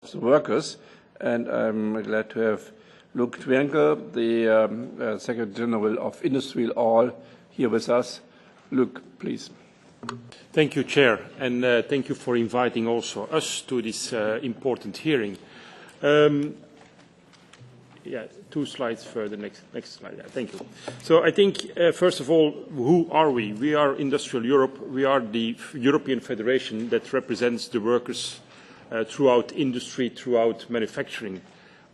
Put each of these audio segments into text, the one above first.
the workers, and I'm glad to have Luc Twienkel, the Secretary General of industriAll, here with us. Luc, please. Thank you, Chair, and thank you for inviting also us to this important hearing. Yeah, 2 slides further. Next slide. Yeah, thank you. So I think, first of all, who are we? We are Industrial Europe. We are the European federation that represents the workers throughout industry, throughout manufacturing.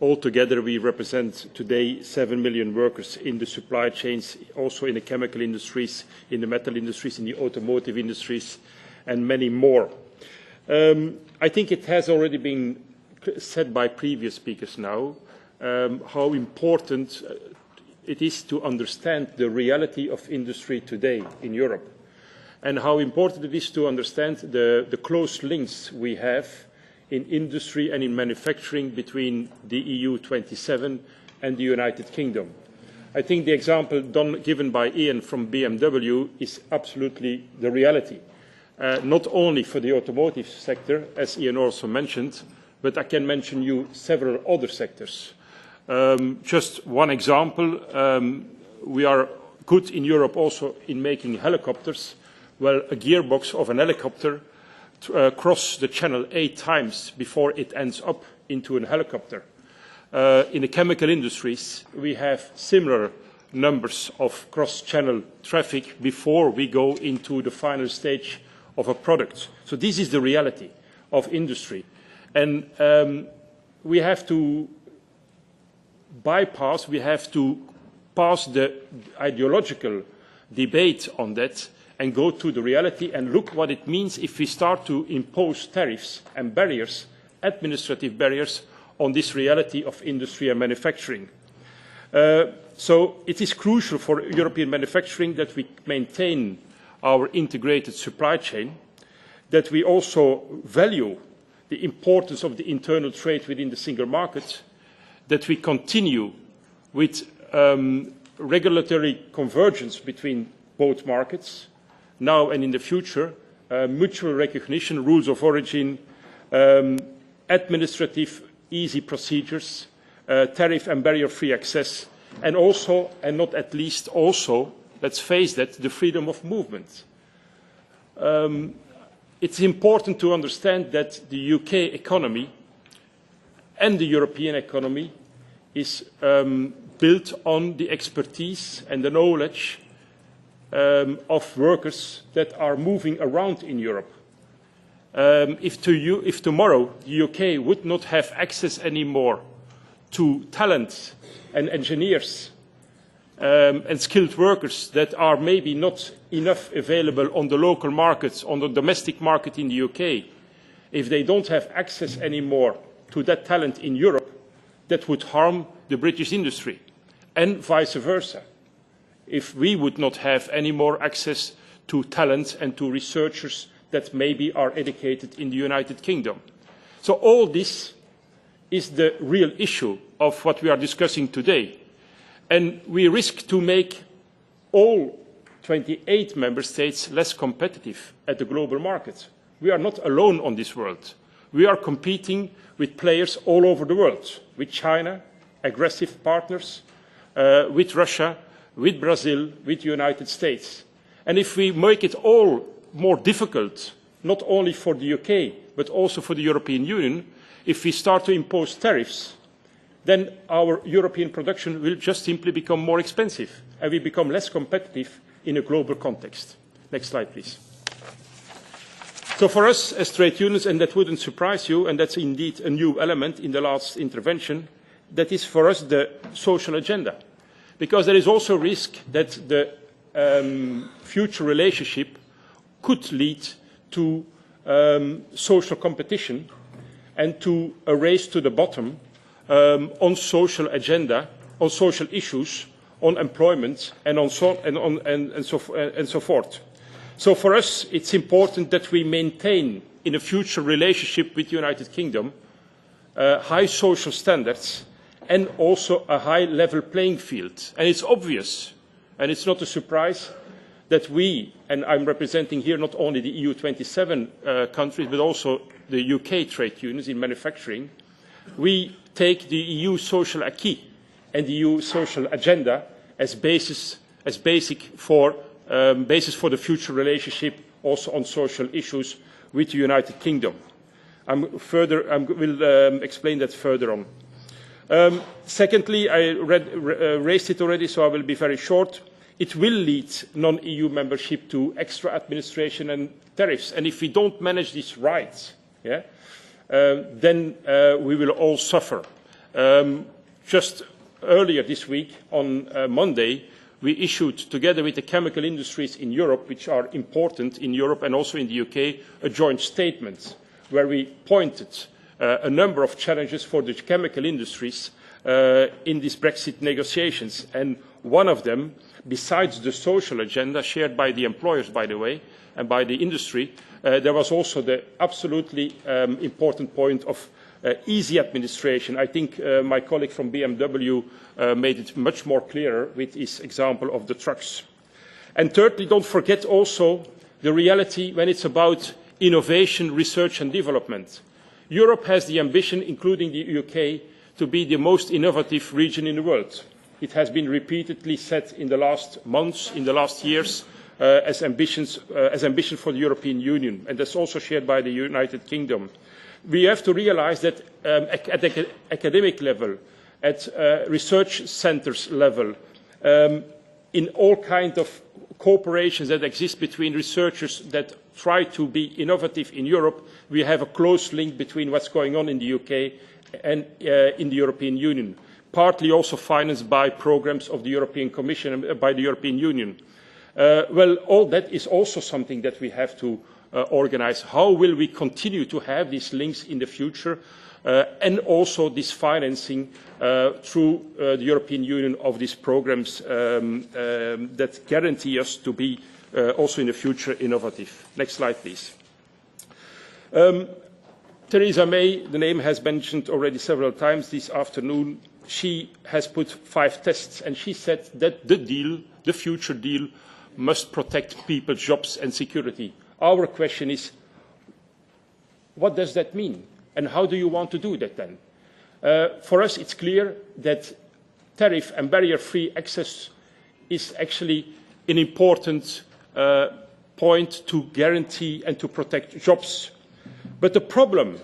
Altogether, we represent today 7 million workers in the supply chains, also in the chemical industries, in the metal industries, in the automotive industries, and many more. I think it has already been said by previous speakers now how important it is to understand the reality of industry today in Europe, and how important it is to understand the close links we have in industry and in manufacturing between the EU 27 and the United Kingdom. I think the example given by Ian from BMW is absolutely the reality, not only for the automotive sector, as Ian also mentioned, but I can mention you several other sectors. Just one example, we are good in Europe also in making helicopters. Well, a gearbox of an helicopter cross the channel 8 times before it ends up into a helicopter. In the chemical industries, we have similar numbers of cross-channel traffic before we go into the final stage of a product. So this is the reality of industry. And we have to pass the ideological debate on that and go to the reality and look what it means if we start to impose tariffs and barriers, administrative barriers, on this reality of industry and manufacturing. So it is crucial for European manufacturing that we maintain our integrated supply chain, that we also value the importance of the internal trade within the single market, that we continue with regulatory convergence between both markets, now and in the future, mutual recognition, rules of origin, administrative easy procedures, tariff and barrier-free access, and also, and not at least also, let's face that, the freedom of movement. It's important to understand that the UK economy and the European economy is built on the expertise and the knowledge of workers that are moving around in Europe. If tomorrow the UK would not have access anymore to talent and engineers and skilled workers that are maybe not enough available on the local markets, on the domestic market in the UK, if they don't have access anymore to that talent in Europe, that would harm the British industry, and vice versa, if we would not have any more access to talent and to researchers that maybe are educated in the United Kingdom. So all this is the real issue of what we are discussing today. And we risk to make all 28 member states less competitive at the global market. We are not alone on this world. We are competing with players all over the world, with China, aggressive partners, with Russia, with Brazil, with the United States. And if we make it all more difficult, not only for the UK, but also for the European Union, if we start to impose tariffs, then our European production will just simply become more expensive, and we become less competitive in a global context. Next slide, please. So for us as trade unions, and that wouldn't surprise you, and that's indeed a new element in the last intervention, that is for us the social agenda. Because there is also risk that the future relationship could lead to social competition and to a race to the bottom on social agenda, on social issues, on employment, and so forth. So for us, it's important that we maintain in a future relationship with the United Kingdom high social standards and also a high level playing field. And it's obvious, and it's not a surprise, that we, and I'm representing here not only the EU 27 countries, but also the UK trade unions in manufacturing, we take the EU social acquis and the EU social agenda as basis for the future relationship also on social issues with the United Kingdom. I will explain that further on. Secondly, I raised it already, so I will be very short. It will lead non-EU membership to extra administration and tariffs. And if we don't manage this right, then we will all suffer. Just earlier this week, on Monday, we issued, together with the chemical industries in Europe, which are important in Europe and also in the UK, a joint statement where we pointed a number of challenges for the chemical industries in these Brexit negotiations. And one of them, besides the social agenda shared by the employers, by the way, and by the industry, there was also the absolutely important point of easy administration. I think my colleague from BMW made it much more clearer with his example of the trucks. And thirdly, don't forget also the reality when it's about innovation, research and development. Europe has the ambition, including the UK, to be the most innovative region in the world. It has been repeatedly said in the last months, in the last years, as ambition for the European Union, and that's also shared by the United Kingdom. We have to realise that at the academic level, at research centres level, in all kinds of cooperations that exist between researchers that try to be innovative in Europe, we have a close link between what's going on in the UK and in the European Union, partly also financed by programmes of the European Commission and by the European Union. Well, all that is also something that we have to organise. How will we continue to have these links in the future and also this financing through the European Union of these programmes that guarantee us to be also in the future innovative. Next slide, please. Theresa May, the name has been mentioned already several times this afternoon. She has put 5 tests, and she said that the deal, the future deal, must protect people's jobs and security. Our question is, what does that mean? And how do you want to do that then? For us, it's clear that tariff and barrier-free access is actually an important point to guarantee and to protect jobs. But the problem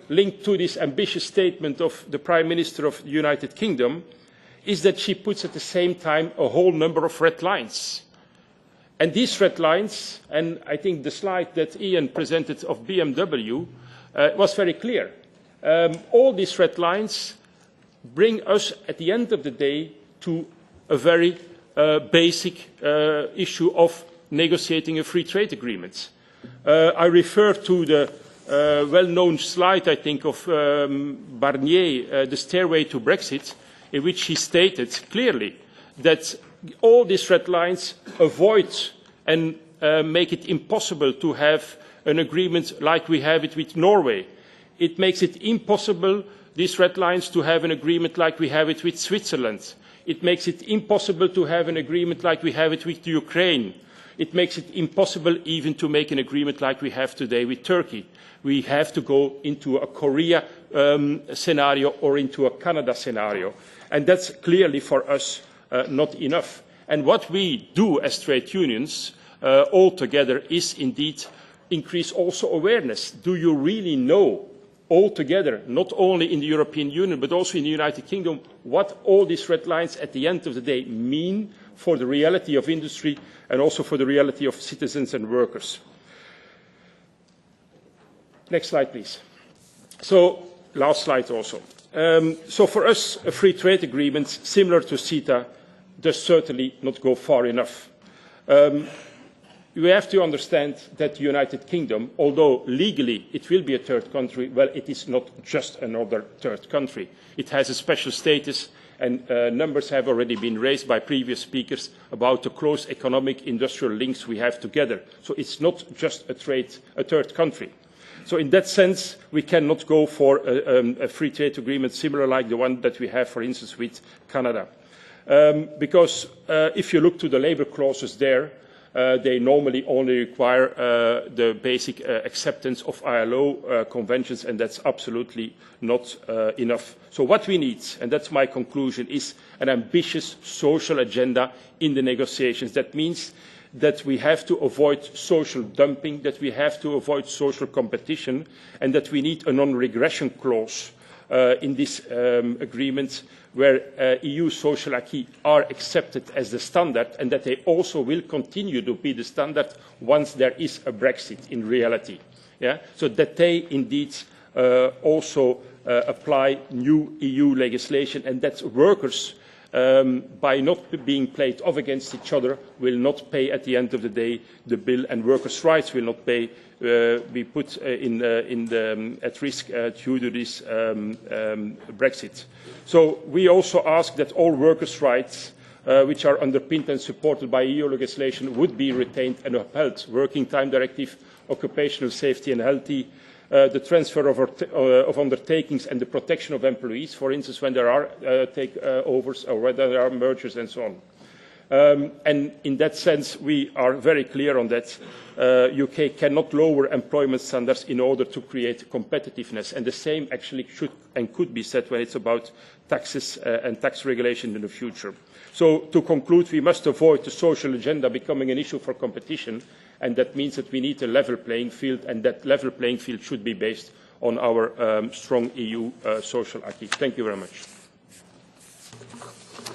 linked to this ambitious statement of the Prime Minister of the United Kingdom is that she puts at the same time a whole number of red lines. And these red lines, and I think the slide that Ian presented of BMW was very clear. All these red lines bring us, at the end of the day, to a very basic issue of negotiating a free trade agreement. I refer to the well-known slide, I think, of Barnier, the stairway to Brexit, in which he stated clearly that all these red lines avoid and make it impossible to have an agreement like we have it with Norway. It makes it impossible, these red lines, to have an agreement like we have it with Switzerland. It makes it impossible to have an agreement like we have it with Ukraine. It makes it impossible even to make an agreement like we have today with Turkey. We have to go into a Korea scenario or into a Canada scenario. And that's clearly for us not enough. And what we do as trade unions all together is indeed increase also awareness. Do you really know all together, not only in the European Union but also in the United Kingdom, what all these red lines at the end of the day mean for the reality of industry and also for the reality of citizens and workers? Next slide, please. So, last slide also. So for us, a free trade agreement similar to CETA does certainly not go far enough. We have to understand that the United Kingdom, although legally it will be a third country, well, it is not just another third country. It has a special status, and numbers have already been raised by previous speakers about the close economic industrial links we have together. So it's not just a third country. So in that sense, we cannot go for a free trade agreement similar like the one that we have, for instance, with Canada. Because if you look to the labour clauses there, They normally only require the basic acceptance of ILO conventions, and that's absolutely not enough. So what we need, and that's my conclusion, is an ambitious social agenda in the negotiations. That means that we have to avoid social dumping, that we have to avoid social competition, and that we need a non-regression clause in this agreement where EU social acquis are accepted as the standard, and that they also will continue to be the standard once there is a Brexit in reality. Yeah? So that they indeed also apply new EU legislation, and that workers, by not being played off against each other, will not pay at the end of the day the bill, and workers' rights will not be put at risk due to this Brexit. So we also ask that all workers' rights, which are underpinned and supported by EU legislation, would be retained and upheld. Working Time Directive, occupational safety and healthy, the transfer of undertakings and the protection of employees, for instance, when there are takeovers or whether there are mergers and so on. And in that sense, we are very clear on that. UK cannot lower employment standards in order to create competitiveness. And the same actually should and could be said when it's about taxes and tax regulation in the future. So to conclude, we must avoid the social agenda becoming an issue for competition. And that means that we need a level playing field, and that level playing field should be based on our strong EU social acquis. Thank you very much.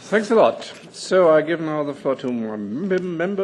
Thanks a lot. So I give now the floor to more members.